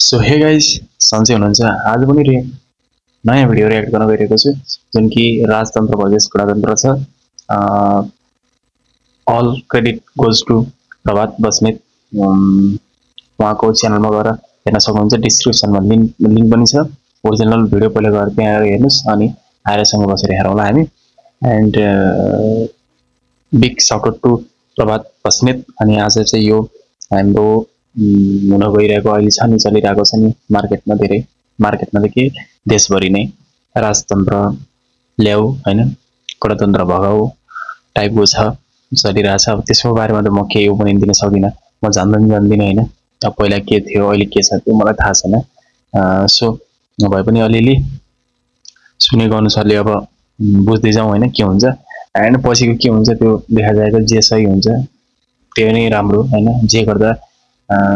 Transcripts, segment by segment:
So hey guys सन्चै हुनुहुन्छ। आज पनि नयाँ भिडियो रियाक्ट गर्न गइरहेको छु जुन कि राजतन्त्र भर्सेस गणतन्त्र छ। All credit goes to Prabhat Basnet. उहाँको च्यानलमा गएर हेर्न सक्नुहुन्छ। डिस्क्रिप्सनमा लिंक पनि छ। ओरिजिनल भिडियो पहिला गएर त्यहाँ हेर्नुस् अनि आएर बसेर हेरौँला हामी। And big shout out to Prabhat Basnet. अनि आज चाहिँ यो हाम्रो हुन गइरहेको अहिले छ नि चलिरहेको छ नि मार्केटमा त के देशभरि नै राजतन्त्र ल्याऊ हैन गणतन्त्र भगाऊ टाइपको छ चलिरहेछ। अब त्यसको बारेमा त म केही ओपिनियन दिन सक्दिनँ। म जान्दिनँ हैन। अब पहिला के थियो अहिले के छ त्यो मलाई थाहा छैन। सो भए पनि अलिअलि सुनेको अनुसारले अब बुझ्दै जाउँ हैन के हुन्छ। एन्ड पछिको के हुन्छ त्यो देखा जाएको। जे सही हुन्छ त्यो नै राम्रो हैन। जे गर्दा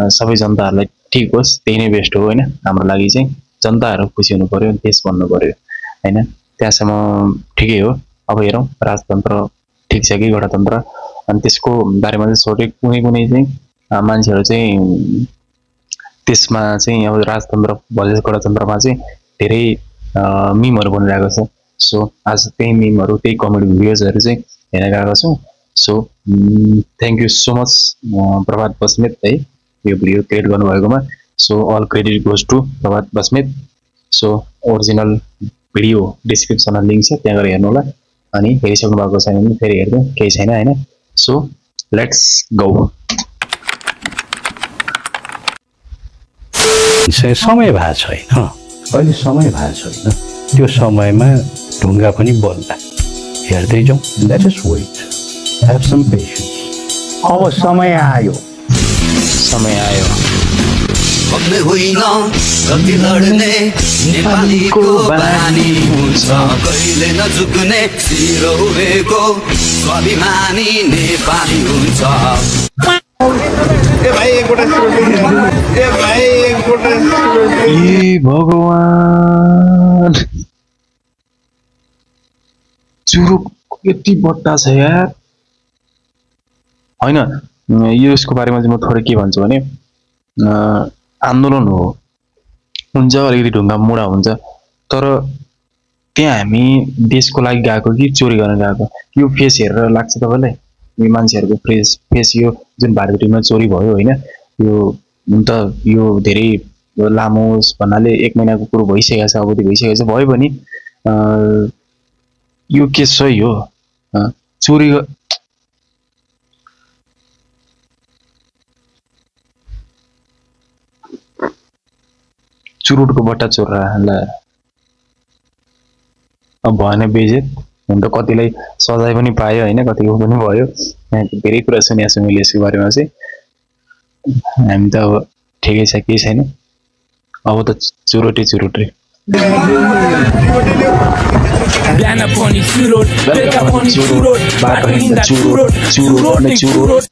सबै जनताहरुलाई ठीक होस् त्यही नै बेस्ट हो हैन। हाम्रो लागि चाहिँ जनताहरु खुसी हुनु पर्यो, देश बन्नु पर्यो हैन। त्यसैमा ठिकै हो। अब हेरौं राजतन्त्र ठीक छ कि गणतन्त्र। अनि त्यसको बारेमा चाहिँ छोटै कुनै चाहिँ मान्छेहरु चाहिँ त्यसमा चाहिँ अब राजतन्त्र भर्सेस गणतन्त्रमा चाहिँ धेरै मिमहरु बनिरहेको छ। सो आज त्यही मिमहरु त्यही कमेडी भिडियोजहरु चाहिँ हेर्न गएको छु। So thank you so much Prabhat Basnet है यो भिडियो क्रिएट गर्नुभएकोमा। So all credit goes to Prabhat Basnet. So original video डिस्क्रिप्सनमा लिंक छ त्यहाँ गएर हेर्नु होला। अनि हेरिसक्नु भएको छैन भने फेरि हेर्नु केही छैन हैन। So let's go. समय भएको छैन, अहिले समय भएको छैन। त्यो समयमा ढुङ्गा पनि बोल्ला। हेर्दै जाउँ। Let us wait, have some patience. अब समय आयो। भग्ने होइन गति लड्ने नेपालीको बानी हुन्छ। कहिले नझुक्ने सिरोएको स्वाभिमानी नेपाली हुन्छ। ए भगवान चुरो यति बट्टा छ यार हैन। यो यसको बारेमा चाहिँ म थोरै के भन्छु भने आन्दोलन हो हुन्छ अलिकति ढुङ्गा मुडा हुन्छ। तर त्यहाँ हामी देशको लागि गएको कि चोरी गर्न गएको यो फेस हेरेर लाग्छ तपाईलाई। यो मान्छेहरुको फेस यो जुन भारतीयमा चोरी भयो हैन यो हुन त यो धेरै लामो भन्नाले 1 महिनाको कुरो भइसकेको छ, अवधि भइसकेको छ। भयो भने यो के सही हो चोरी चुरोटको बट्टा चोर्रा ल। अब भएन बेइज्जत हुन त कतिलाई सजाय पनि पायो हैन, कतिको पनि भयो। धेरै कुरा सुनेको छु मैले यसको बारेमा चाहिँ। हामी त अब ठिकै छ केही छैन। अब त चुरोटे बिहान पनि चुरोट, बेलुका पनि चुरोट, बाटो हिँड्दा चुरोट।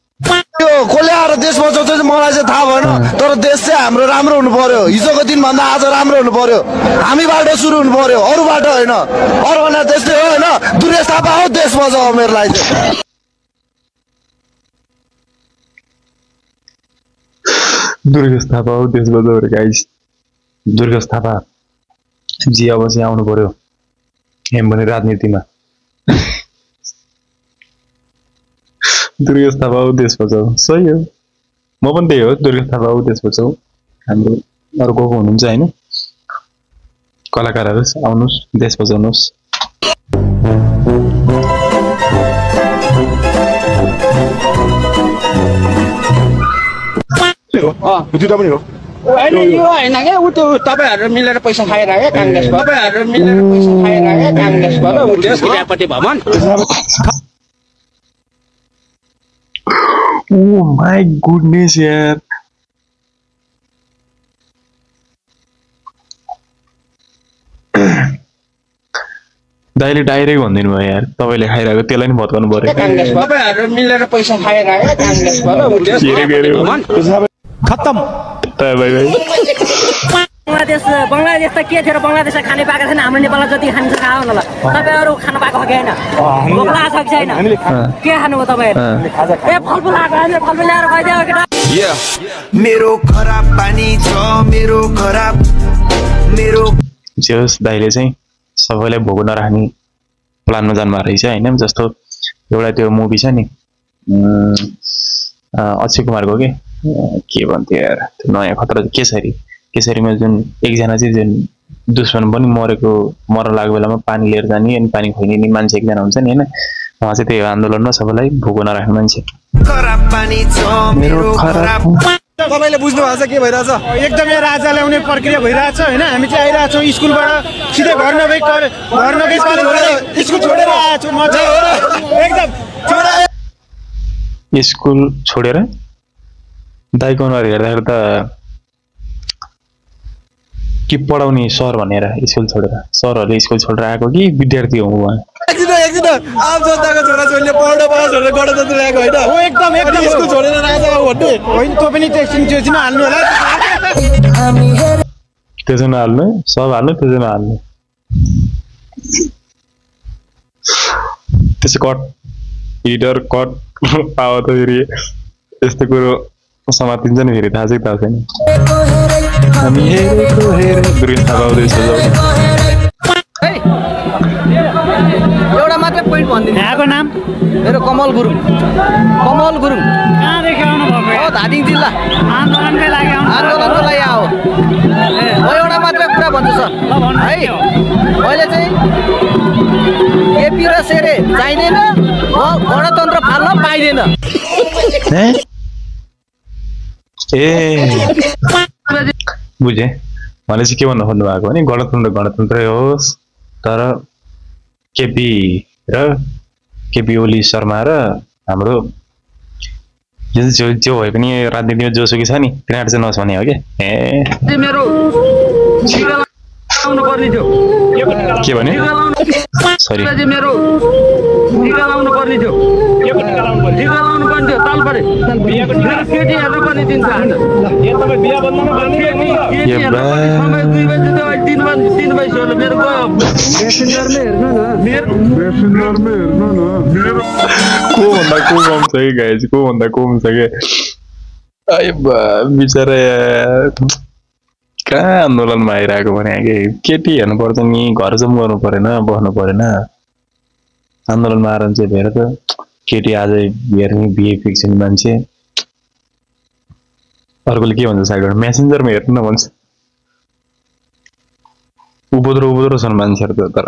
यो कसले आएर देश बचाउँछ मलाई चाहिँ थाहा भएन। तर देश चाहिँ हाम्रो राम्रो हुनु पर्यो। हिजोको दिन भन्दा आज राम्रो हुनु पर्यो। हामीबाट सुरु हुनु पर्यो, अरूबाट हैन। अरू भन्दा त्यस्तै हो हैन। दुर्गेश थापा हो देश बचाऊ मेरो लागि चाहिँ। दुर्गेश थापा हो देश बचाऊ रे गाइस। दुर्गेश थापा जी अब चाहिँ आउनु पर्यो एम भने राजनीतिमा। दुर्गेश थापा हो देश बचाऊ सही हो। म पनि त्यही हो दुर्गेश थापा हो देश बचाऊ। हाम्रो अर्को हुनुहुन्छ हैन कलाकारहरु आउनुस् देश बचाउनुस्। जुत्ता पनि हो होइन यो होइन क्या उ त्यो तपाईहरु मिलेर पैसा खाइराखे कांग्रेस तपाईहरु मिलेर पैसा खाइराखे कांग्रेसबाट उ देश क्रियापति भवन। Oh my goodness यार दाइले डाइरेक्ट भनिदिनु भयो यार तपाईले खाइराको त्यसलाई नि भत्काउनु पर्यो। कांग्रेस तपाईहरु मिलेर पैसा खाइराखे कांग्रेसबाट उ देश क्रियापति भवन खत्म। Bye bye. बंगलादेश त के थियो र बंगलादेशले खाने पाएको छैन। हाम्रो नेपालमा जति खान्छ खाओ न ल। तपाईहरु खानु पाएको हो कि हैन? भोक लागेको छ कि छैन? के खानु हो तपाईहरु? ए फलफुल आएको हैन, फलफुल ल्याएर खुवाइदियो केटा। मेरो खराब बानी छ मेरो खराब मेरो जेस दाइले चाहिँ सबैलाई भोग नराख्ने प्लानमा जानुभएको रहेछ हैन जस्तो एउटा त्यो मुभी छ नि अक्षय कुमारको के भन्थ्यो यार त्यो नयाँ खतरा केसरीमा जुन एकजना चाहिँ जुन दुश्मन पनि मर्न लागेको बेलामा पानी लिएर जाने अनि पानी खुवाइने मान्छे एकजना हुन्छ नि हैन उहाँ चाहिँ त्यही आन्दोलनमा सबैलाई भोग नराख्ने मान्छे खराब बानी छ मेरो खराब तपाईले बुझ्नु भएको छ के भइराछ एकदमै राजा ल्याउने प्रक्रिया भइराछ हैन हामी चाहिँ आइरा छौं स्कुलबाट सिधै घर नभई स्कुल छोडेर आएको छु म चाहिँ एकदम स्कुल छोडेर दाइको अनुहार हेर्दाखेरि त के पढाउने सर भनेर स्कुल छोडेर सरहरूले स्कुल छोडेर आएको कि विद्यार्थी हो उहाँ एकदिन आम जनताको छोराछोरीले पढ्न पाओस् भनेर गणतन्त्र ल्याएको होइन एकदम स्कुल छोडेर राजा भन्ने होइन त्यो पनि टेक्स्टिङ चाहिँ हाल्नु होला त्यसो नहाल्नु सब हाल्नु त्यसो नहाल्नु त्यसो कट हिडर कट आयो त फेरि यस्तो कुरो समातिन्छ नि फेरि थाहा चाहिँ थाहा छैन हामी हेरेको दुर्गेश थापा आउँदैछ एउटा मात्रै पोइन्ट भन्दिनु यहाँको नाम मेरो कमल गुरुङ कहाँदेखि आउनु भएको हो धादिङ जिल्ला आन्दोलनको लागि आओ म एउटा मात्रै कुरा भन्छु सर है मैले चाहिँ केपी र सेरे चाहिँदैन म गणतन्त्र फाल्न पाइँदैन बुझे भनेपछि के भन्नु खोज्नु भएको भने गणतन्त्रै होस् तर केपी ओली शर्मा र हाम्रो जो भए पनि राजनीतिमा जोसुकै छ नि तिनीहरू चाहिँ नहोस् भने हो क्या के भने सरी बिचरा कहाँ आन्दोलनमा आइरहेको भने केटी हेर्नुपर्छ नि घर जम्म गर्नु परेन बस्नु परेन आन्दोलनमा आएर चाहिँ हेर त केटी आज हेर्ने बिहे फिक्स हुने मान्छे अर्कोले के भन्छ साइडबाट मेसेन्जरमा हेर्नु न भन्छ उभोद्रो छन् मान्छेहरू त तर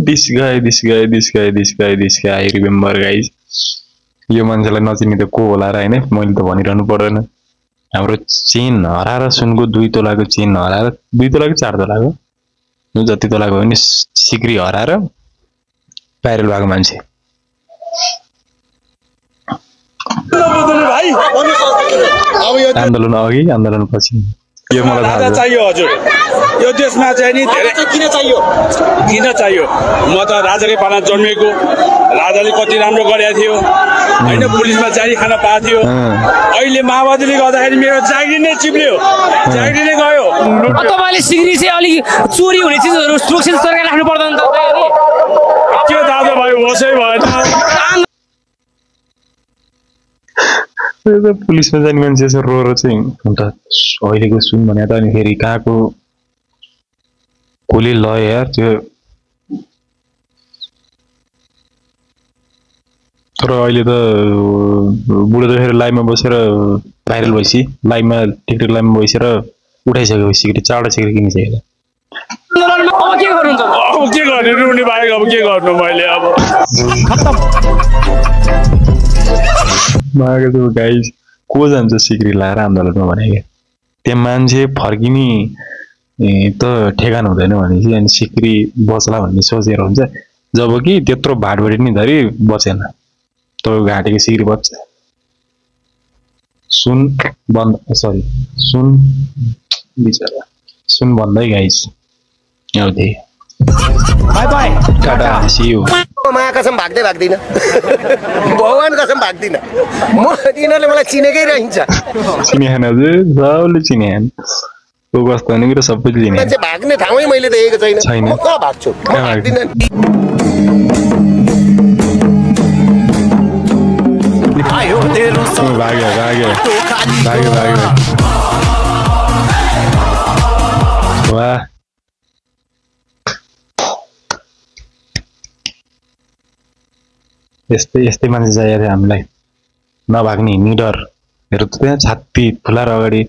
this guy I remember guys यो मान्छेलाई नचिन्ने त को होला र हैन मैले त भनिरहनु पर्दैन हाम्रो चेन हराएर सुनको 2 तोलाको चेन हराएर 2 तोलाको 4 तोलाको जति तोलाको हो नि सिक्री हराएर भाइरल भएको मान्छे आन्दोलन अघि आन्दोलन पछि यो मलाई थाहा चाहियो हजुर यो देशमा चाहिँ नि धेरै किन चाहियो म त राजाले पाना जन्मेको राजाले कति राम्रो गरेको थियो हैन पुलिसमा जारी खान पाएको थियो अहिले माओवादीले गर्दाखेरि मेरो जागिर नै चिप्ल्यो जागिर नै गयो तपाईले सिग्री चाहिँ अलि चोरी हुने चिजहरु सुरक्षित सरकार राख्नु पर्दैन त के दादा भाइ होसै भएन पुलिसमा जाने मान्छे यसो रो चाहिँ अन्त अहिलेको सुन भने त अनि फेरि कहाँको कसले ल यार त्यो तर अहिले त बुढो त फेरि लाइभमा बसेर भाइरल भएपछि लाइभमा टिकटक लाइभमा बसेर उठाइसकेपछि सिक्रेट 4 सिक्रेट किनिसकेको अब के गर्ने रुने बाहेक अब के गर्नु मैले अब खत्तम मागेको गाइस को जान्छ सिक्री लाएर आन्दोलनमा भनेको त्यहाँ मान्छे फर्किने त ठेगान हुँदैन भनेपछि अनि सिक्री बस्ला भन्ने सोचेर हुन्छ जबकि त्यत्रो भाडबडी नि धरी बचेन त घाटेको सिक्री बच्छ सुन बिचरा सुन भन्दै गाइस एउटै bye bye tata see you मा कसम भाग्दैन भगवान कसम भाग्दिन म यिनीहरुले मलाई चिनेकै रहन्छ चिनेहन हजुर सबले चिनेहन को कस्तो नि मेरो सबैले चिने मान्छे भाग्ने ठाउँै मैले देखेको छैन म कहाँ भाग्छु म भाग्दिन भाग्यो भाग्यो भाग्यो भाग्यो वाह यस्तै यस्तै मान्छे चाहिएको थियो हामीलाई नभाग्ने निडर हेर त्यहाँ छाती फुलाएर अगाडि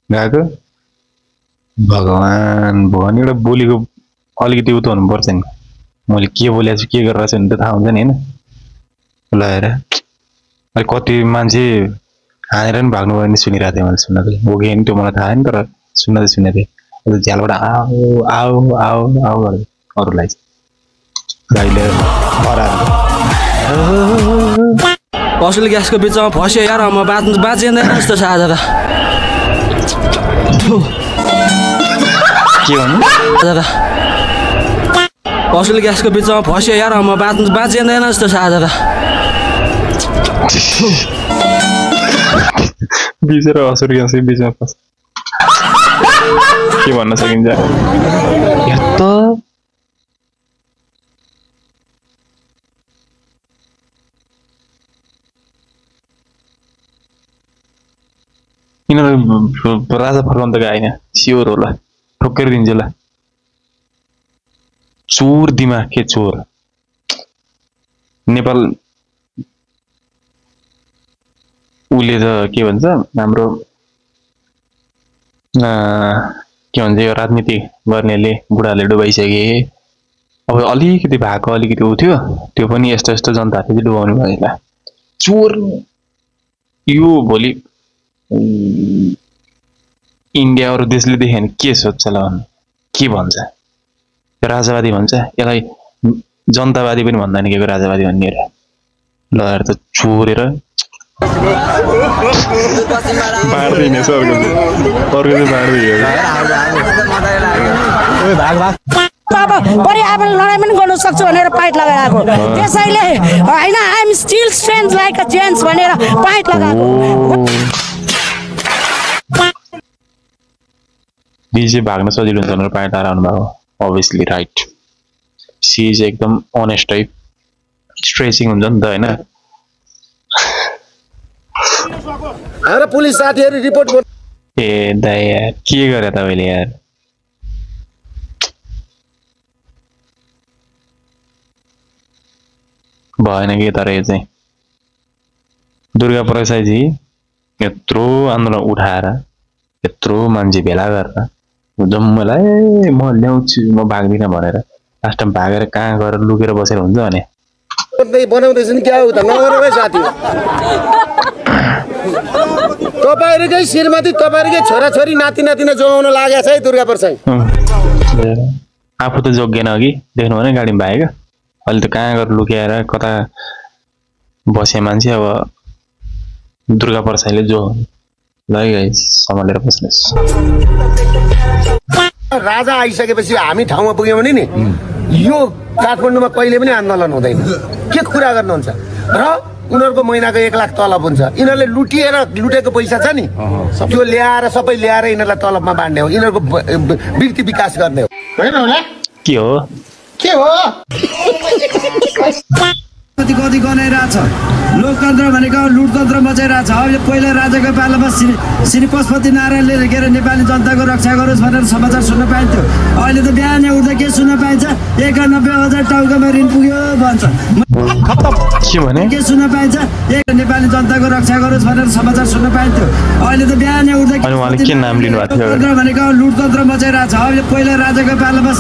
गएको भगवान भगवान एउटा बोलीको अलिकति उतो हुनुपर्छ नि मैले के बोलेको छु के गरिरहेको छु भने त थाहा हुन्छ नि होइन ल हेर अहिले कति मान्छे हानेर पनि भाग्नु भयो नि सुनिरहेको थिएँ मैले सुन्न थिएँ हो कि त्यो मलाई थाहा छैन तर सुन्न त सुनेको थिएँ झ्यालबाट आऊ आऊ आऊ आऊ गर्दै अरूलाई गाईले हराएर असली ग्यासको बिचमा फस्यो यार म बाँचिँदैन जस्तो छ आज त के भन्नु असली ग्यासको बिचमा फस्यो यार म बाँचिँदैन जस्तो छ आज त बिचरा असुर ग्यासकै बिचमा फस के भन्न सकिन्छ त यिनीहरू राजा फर्काउनु होइन स्योर होला ठोकेर दिन्छ ल चोर दिमाग के चोर नेपाल उसले त के भन्छ हाम्रो के भन्छ यो राजनीति गर्नेले बुढाले डुबाइसके अब अलिकति भएको अलिकति उ थियो त्यो पनि यस्तो यस्तो जनताहरूले चाहिँ डुबाउनु भयो चोर यो भोलि इन्डिया अरू देशले देख्यो भने के सोच्छ ल के भन्छ राजावादी भन्छ यसलाई जनतावादी पनि भन्दैन के राजावादी भन्ने ल त चोरेर बाँड्दैन पर्यावरण लडाइँ पनि गर्नु सक्छु भनेर पाइट लगाएको त्यसैले होइन I am still strange like a gents भनेर पाइट लगाएको बिजे भाग्न सजिलो हुन्छ भनेर पाइट लगाएर आउनुभएको अभियसली राइट सी इज एकदम अनेस्ट टाइप स्ट्रेचिङ हुन्छ नि त होइन हाम्रो पुलिस साथीहरु रिपोर्ट ए दाइ यार के गरे तपाईले यार भएन के तर यो चाहिँ दुर्गा प्रसादजी यत्रो आन्दोलन उठाएर यत्रो मान्छे भेला गरेर जम्मैलाई म ल्याउँछु म भाग्दिनँ भनेर लास्ट टाइम भागेर कहाँ गएर लुकेर बसेर हुन्छ भने बनाउँदैछ नि क्या हो त नगरौँ साथी तपाईहरुकै श्रीमती तपाईहरुकै छोराछोरी नाति नातिना जोगाउन लागेको छ है दुर्गा प्रसाद आफू त जोग्यन अघि देख्नु भने गाडीमा भागेको अहिले त कहाँ गएर लुकेर कता बसे मान्छे अब दुर्गा प्रसादले जो ल गाइस सम्हालेर बस्नुस् राजा आइसकेपछि हामी ठाउँमा पुग्यौं भने नि यो काठमाडौँमा कहिले पनि आन्दोलन हुँदैन के कुरा गर्नुहुन्छ र उनीहरुको महिनाको 1 लाख तलब हुन्छ यिनीहरुले लुटेको पैसा छ नि त्यो ल्याएर सबै ल्याएर यिनीहरुलाई तलबमा बाँड्ने हो यिनीहरुको व्यक्ति विकास गर्ने हो हैन होला के हो कति गनाइरहेछ लोकतन्त्र भनेको लुटतन्त्र मचाइरहेछ अब पहिला राजाको पालामा श्री पशुपति नारायणले लेखेर नेपाली जनताको रक्षा गरोस् भनेर समाचार सुन्न पाइन्थ्यो अहिले त बिहान उठ्दा के सुन्न पाइन्छ 91,000 टाउकामा ऋण पुग्यो भन्छ के भने के सुन्न पाइन्छ नेपाली जनताको रक्षा गरोस् भनेर समाचार सुन्न पाइन्थ्यो अहिले त बिहान उठ्दा के नाम लिनु भएको थियो लोकतन्त्र भनेको लुटतन्त्र मचाइरहेछ अब पहिला राजाको पालामा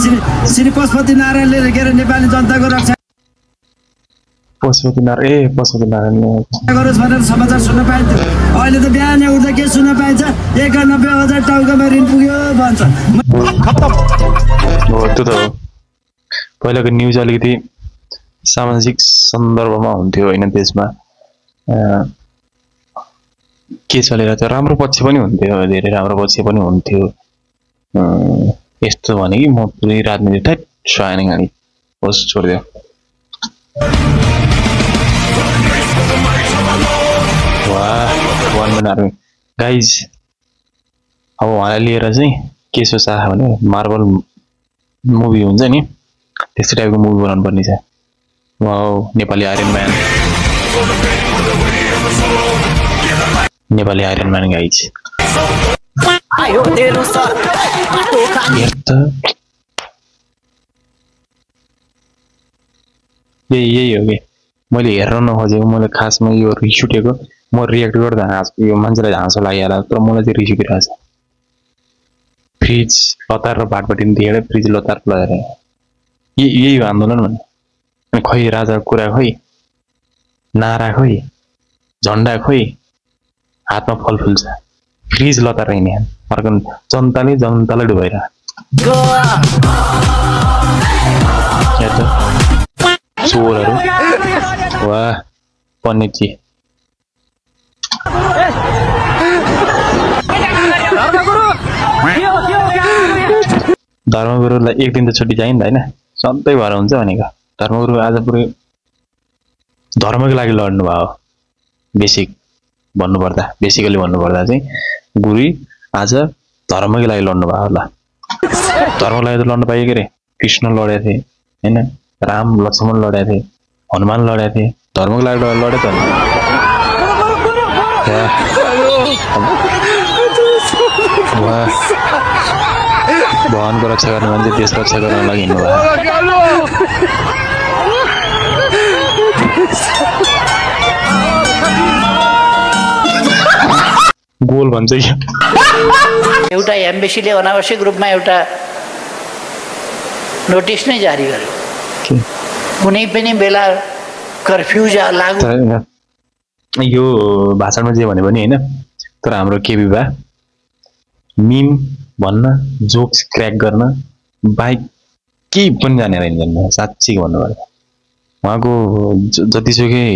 श्री पशुपति नारायणले लेखेर नेपाली जनताको रक्षा पशुपति नारायण गरोस् भनेर समाचार सुन्न पाइन्थ्यो अहिले त बिहान उठ्दा के सुन्न पाइन्छ 91,000 टाउकामा ऋण पुग्यो भन्छ हो त्यो त हो पहिलाको न्युज अलिकति सामाजिक सन्दर्भमा हुन्थ्यो होइन देशमा के चलिरहेको थियो राम्रो पक्ष पनि हुन्थ्यो धेरै राम्रो पक्ष पनि हुन्थ्यो यस्तो भने कि म पुरै राजनीति ठ्याट सहायन गाडी होस् छोडिदियो वाह 1 man army गाइज अब उहाँलाई लिएर चाहिँ के सोच आयो भने मार्बल मुभी हुन्छ नि त्यस्तै टाइपको मुभी बनाउनु पर्ने छ wow Nepali iron man Nepali iron man गाई छ आयो तेरो सर यही हो कि मैले हेर्न नखोजेको मैले खासमा यो रिस उठेको म रियाक्ट गर्दा यो मान्छेलाई हाँसो लागिहाल्छ तर मलाई चाहिँ रिस उठिरहेको छ फ्रिज लतार र भाटपट्टि देखेर फ्रिज लतार लगाएर यही हो आन्दोलन भन्ने अनि खै राजाको कुरा खै नारा खै झन्डा खै हातमा फल फुल्छ फ्रिज लतार हिँड्ने अर्को जनताले डुबाएर चोरहरू वाह पण्डितजी धर्मगुरुलाई एक दिन त छुट्टी चाहिन्छ होइन सधैँ भएर हुन्छ भनेको धर्मगुरु आज पुरै धर्मको लागि लड्नु भयो बेसिकली भन्नुपर्दा चाहिँ गुरु आज धर्मको लागि लड्नु भयो होला धर्मको लागि त लड्नु पाइयो के अरे कृष्ण लडेको थिए होइन राम लक्ष्मण लडेको थिए हनुमान लडेको थिए धर्मको लागि लडे त भवनको रक्षा गर्ने मान्छे देश रक्षा गर्न लागि हिँड्नु भयो गोल भन्छ एउटा एम्बेसीले अनावश्यक रूपमा एउटा नोटिस नै जारी गर्यो कुनै पनि बेला कर्फ्यू लागू यो भाषणमा जे भने पनि हैन तर हाम्रो केबी बा मिम भन्न जोक्स क्र्याक गर्न बाइक केही पनि जानेर हिँड्दैन साच्चै भन्नुपर्दा उहाँको जतिसुकै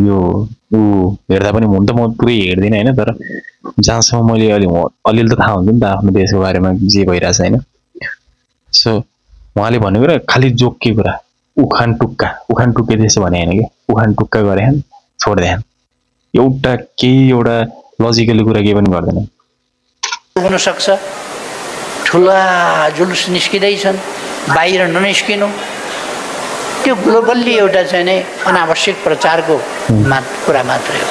यो हेर्दा पनि हुन त म पुरै हेर्दिनँ हैन तर जहाँसम्म मैले अलिअलि त थाहा हुन्छ नि त आफ्नो देशको बारेमा जे भइरहेछ हैन सो उहाँले भनेको र खालि जोककै कुरा उखान टुक्कै त्यसो भने हैन के उखान टुक्का गरे हन छोड्दै हन एउटा लजिकली कुरा के पनि गर्दैन हुन सक्छ ठुला जुलुस निस्किँदैछन् बाहिर ननिस्किनु त्यो ग्लोबल्ली एउटा चाहिँ नै अनावश्यक प्रचारको कुरा मात्रै हो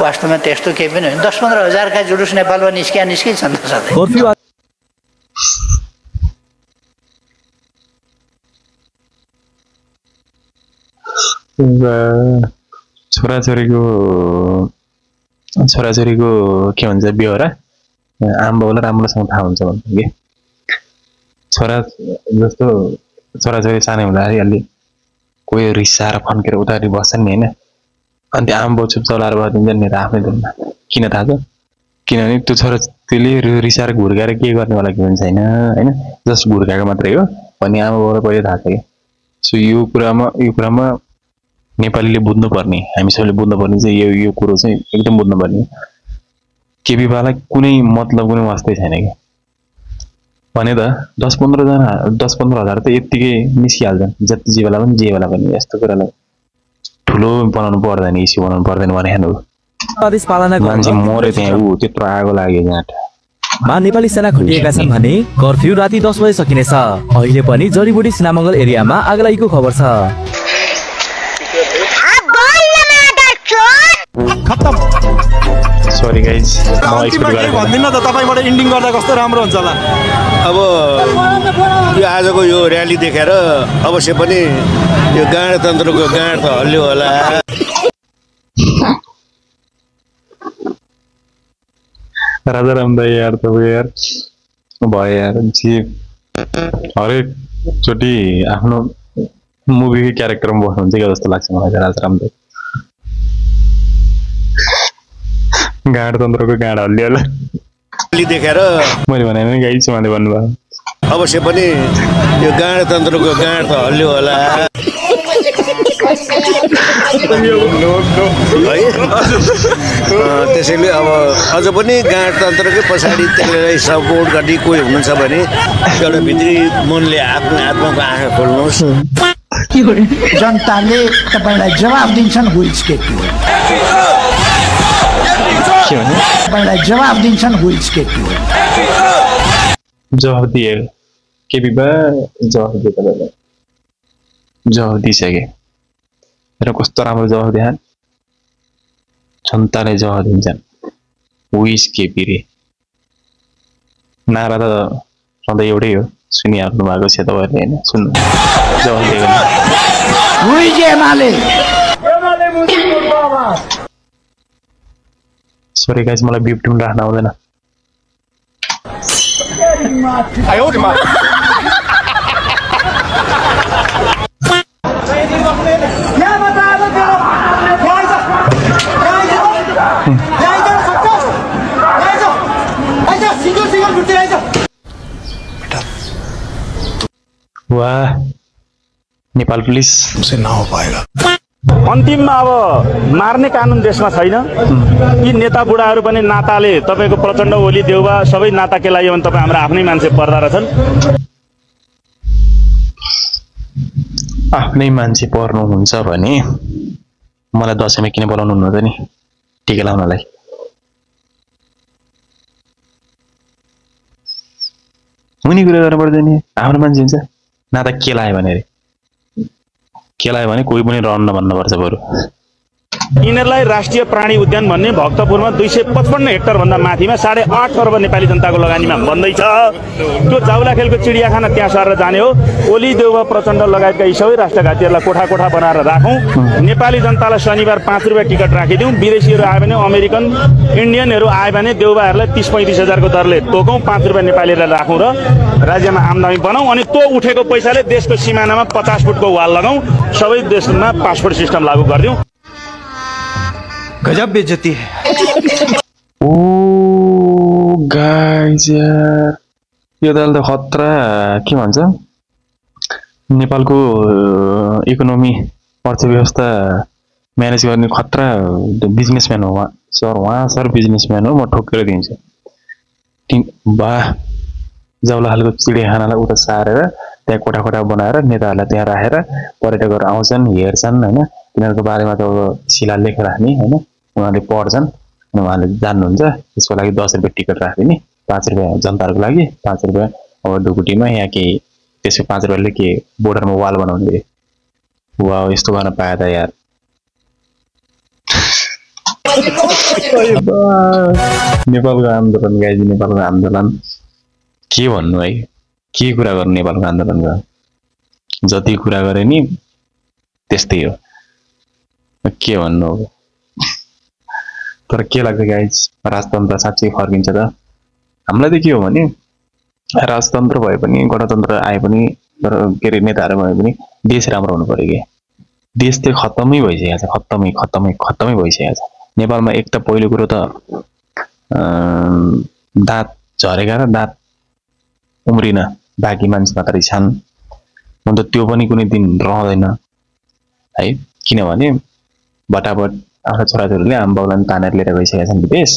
वास्तवमा त्यस्तो केही पनि होइन 10-15 हजारका जुलुस नेपालमा निस्किन्छन् त सधैँ छोराछोरीको के भन्छ बेहोरा आमाबाउलाई राम्रोसँग थाहा हुन्छ भन्छ कि छोराछोरी सानै हुँदाखेरि अलि कोही रिसाएर फन्केर उतारि बस्छन् नि होइन अनि त्यो आमाबाउ चुप चलाएर बस्दिन्छ नि आफ्नै धुनमा किन थाहा छ किनभने त्यो छोराले रिसाएर घुर्काएर के गर्नेवाला के पनि छैन होइन जस्ट घुर्काएको मात्रै हो भन्ने आमाबाउलाई पहिले थाहा छ कि सो यो कुरामा नेपालीले बुझ्नुपर्ने हामी सबैले बुझ्नुपर्ने चाहिँ यो कुरो चाहिँ एकदम बुझ्नुपर्ने केबी बालाई कुनै मतलब कुनै वास्तै छैन कि भने त 10-15 हजार त यत्तिकै निस्किहाल्छन् जति जे बेला पनि यस्तो कुरालाई ठुलो बनाउनु पर्दैन इस्यु बनाउनु पर्दैन भने मान्छे मरे त्यहाँ त्यत्रो आगो लाग्यो यहाँ नेपाली सेना खटिएका छन् भने कर्फ्यू राति 10 बजे सकिनेछ अहिले पनि जडीबुटी सिनामंगल एरियामा आगलागीको खबर छ सरी गाइज भन्दिनँ त तपाईबाट एन्डिङ गर्दा कस्तो राम्रो हुन्छ होला अब यो आजको यो र्याली देखेर अवश्य पनि यो गणतन्त्रको गाँड त हल्लियो होला राजाराम दाई यार तपाईँ यार भयो यार जे हरेक चोटि आफ्नो मुभीको क्यारेक्टरमा बस्नुहुन्छ क्या जस्तो लाग्छ मलाई राजाराम दाई गणतन्त्रको गाँड हल्लियो होला देखेर मैले भने गाई छु उहाँले भन्नुभयो अवश्य पनि यो गणतन्त्रको गाँड त हल्लियो होला त्यसैले अब अझ पनि गणतन्त्रकै पछाडि त्यसलाई सपोर्ट गर्ने कोही हुनुहुन्छ भने एउटा भित्री मनले आफ्नो आत्माको आँखा खोल्नुहोस् जनताले तपाईलाई जवाब दिन्छन् हु इज केपी तपाईलाई जवाब दिन्छन् हु इज केपी जवाब दिए केपी बा जवाब दिए तपाईलाई जवाब दिइसके र कस्तो राम्रो जवाब दिए जनताले जवाफ दिन्छन् उइस केपी रे नारा त सधैँ एउटै हो सुनिहाल्नु भएको छ तपाईँहरूले होइन सुन्नु जवाफ दिएको सरी गाइस मलाई बिप टुन राख्न आउँदैन वाह नेपाल पुलिस से ना हो पाएगा अन्तिममा अब मार्ने कानुन देशमा छैन यी नेता बुढाहरू पनि नाताले तपाईँको प्रचण्ड ओली देउबा सबै नाता केलायो भने तपाईँ हाम्रो आफ्नै मान्छे पर्दा रहेछन् आफ्नै मान्छे पर्नुहुन्छ भने मलाई दसैँमा किन बोलाउनु हुनुहुन्छ नि टिका लाउनलाई हुने कुरा गर्नु पर्दैन नि आफ्नो मान्छे हुन्छ नाता केलायो भने कोही पनि रहन्न भन्नुपर्छ बरु यिनीहरूलाई राष्ट्रिय प्राणी उद्यान भन्ने भक्तपुरमा 255 हेक्टर भन्दा माथिमा 8.5 अर्ब नेपाली जनताको लगानीमा बन्दैछ त्यो जाउलाखेलको चिडियाखाना त्यहाँ सरेर जाने हो ओली देउबा प्रचण्ड लगायतका यी सबै राष्ट्रघातीहरूलाई कोठा कोठा बनाएर राखौँ नेपाली जनतालाई शनिबार 5 रुपियाँ टिकट राखिदिउँ विदेशीहरू आयो भने अमेरिकन इन्डियनहरू आयो भने देउबाहरूलाई 30-35 हजारको दरले तोकौँ 5 रुपियाँ नेपालीलाई राखौँ र राज्यमा आमदानी बनाऊँ अनि त्यो उठेको पैसाले देशको सिमानामा 50 फुटको वाल लगाऊँ सबै देशमा पासपोर्ट सिस्टम लागू गरिदिउँ गजब बेइज्जती है ओ गाइज यो दल त खतरा के भन्छ नेपालको इकोनोमी अर्थव्यवस्था म्यानेज गर्ने खतरा बिजनेसम्यान हो उहाँ सर बिजनेसम्यान हो म ठोकेर दिन्छु वाह जाउला खालको चिडियाखानालाई उता सारेर त्यहाँ कोठा कोठा बनाएर नेताहरूलाई त्यहाँ राखेर पर्यटकहरू आउँछन् हेर्छन् होइन तिनीहरूको बारेमा त शिलालेख राख्ने होइन उहाँले पढ्छन् अनि उहाँले जान्नुहुन्छ त्यसको लागि 10 रुपियाँ टिकट राखिदिने 5 रुपियाँ जनताहरूको लागि 5 रुपियाँ अब ढुकुटीमा यहाँ के त्यसको 5 रुपियाँले के बोर्डरमा वाल बनाउने रे वा यस्तो गर्न पाए त यार नेपालको आन्दोलन गाइज नेपालको आन्दोलन के भन्नु है के कुरा गर्नु नेपालको आन्दोलनको जति कुरा गरे नि त्यस्तै हो के भन्नु अब तर के लाग्छ गाइज राजतन्त्र साँच्चै फर्किन्छ त हामीलाई त के हो भने राजतन्त्र भए पनि गणतन्त्र आए पनि तर के अरे नेताहरू भए पनि देश राम्रो हुनु पर्यो कि देश त खत्तमै भइसकेको छ खत्तमै भइसकेको छ नेपालमा एक त पहिलो कुरो त दाँत झरेका र दाँत उम्रिन बाँकी मान्छे मात्रै छन् अन्त त्यो पनि कुनै दिन रहँदैन है किनभने बटाबट आफ्नो छोराछोरीले आमा बाउलाई तानेर लिएर गइसकेका छन् विदेश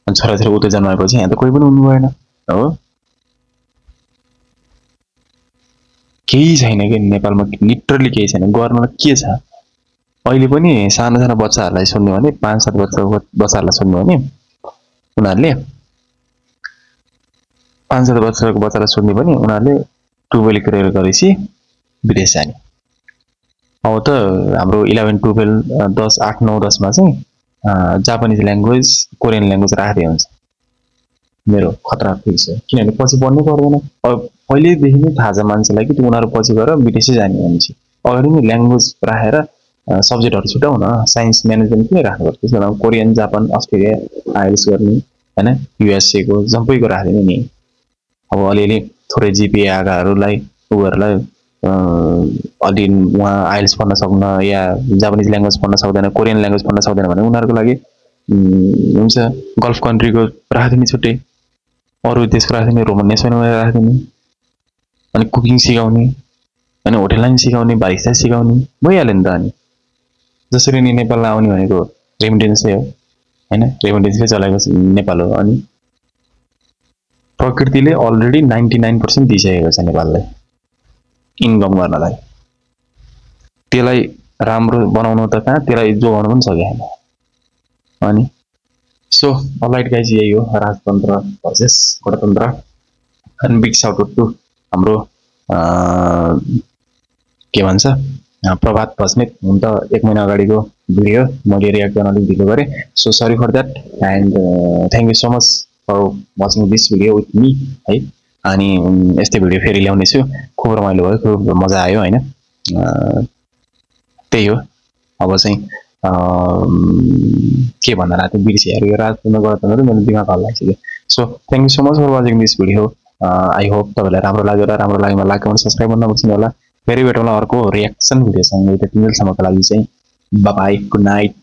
अनि छोराछोरी उतै जन्माएपछि यहाँ त कोही पनि हुनु भएन हो केही छैन कि नेपालमा लिटरली केही छैन गर्नलाई के छ अहिले पनि सानो सानो बच्चाहरूलाई सुन्नु भने 5-7 वर्षको बच्चाहरूलाई सुन्नु भने उनीहरूले 5-7 वर्षको बच्चालाई सुन्ने पनि उनीहरूले टुवेल क्लियर गरेपछि विदेश जाने अब त हाम्रो 11, 12, 10, 8, 9, 10 मा चाहिँ जापानिज ल्याङ्ग्वेज कोरियन ल्याङ्ग्वेज राख्दै हुन्छ मेरो खतरा फिक्स छ किनभने पछि पढ्नै पर्दैन अब पहिलेदेखि नै थाहा छ मान्छेलाई कि उनीहरू पछि गएर विदेशै जाने मान्छे अगाडि नै ल्याङ्ग्वेज राखेर सब्जेक्टहरू छुटाउन साइन्स म्यानेजमेन्ट किन राख्नुपर्छ त्यसको लागि कोरियन जापान अस्ट्रेलिया आइएल्स गर्ने होइन युएसए को जम्पैको राख्दिने नि अब अलिअलि थोरै जिपिए आगाहरूलाई उनीहरूलाई अलि उहाँ आइएल्स पढ्न सक्न या जापानिज ल्याङ्ग्वेज पढ्न सक्दैन कोरियन ल्याङ्ग्वेज पढ्न सक्दैन भने उनीहरूको लागि हुन्छ गल्फ कन्ट्रीको राखिदिने छुट्टै अरू देशको राखिदिने रोमन नेसनमा राखिदिने अनि कुकिङ सिकाउने अनि होटल लाइन सिकाउने बारिस्ता सिकाउने भइहाल्यो नि त अनि जसरी नि नेपाललाई आउने भनेको रेमिटेन्सै हो हैन रेमिटेन्सले चलाएको नेपाल हो अनि प्रकृतिले अलरेडी 99% दिइसकेको छ नेपाललाई इन्कम गर्नलाई त्यसलाई राम्रो बनाउनु त कहाँ त्यसलाई जोगाउन पनि सकेन अनि सो अलराइट गाइज यही हो राजतन्त्र भर्सेस गणतन्त्र अनि बिग साउट आउट टु हाम्रो के भन्छ प्रभात बस्नेत हुन त 1 महिना अगाडिको भिडियो मैले रियाक्ट गर्न अलिक ढिलो गरेँ so sorry for that and thank you so much for watching this video with me है अनि यस्तै भिडियो फेरि ल्याउने छु खुब रमाइलो भयो खुब मजा आयो हैन त्यही हो अब चाहिँ के भन्न रातो बिर्सिहाल्यो यो रातमा गर्दा मेरो दिमाग हल्लाइसक्यो so thank you so much for watching this video I hope तपाईँलाई राम्रो लाग्यो र राम्रो लागेमा लाइक कमेन्ट सब्स्क्राइब गर्न नबिर्सिनु होला फेरि भेटौँला अर्को रियाक्सन भिडियोसँग त्यतिन्जेलसम्मको लागि चाहिँ बाई बाई गुड नाइट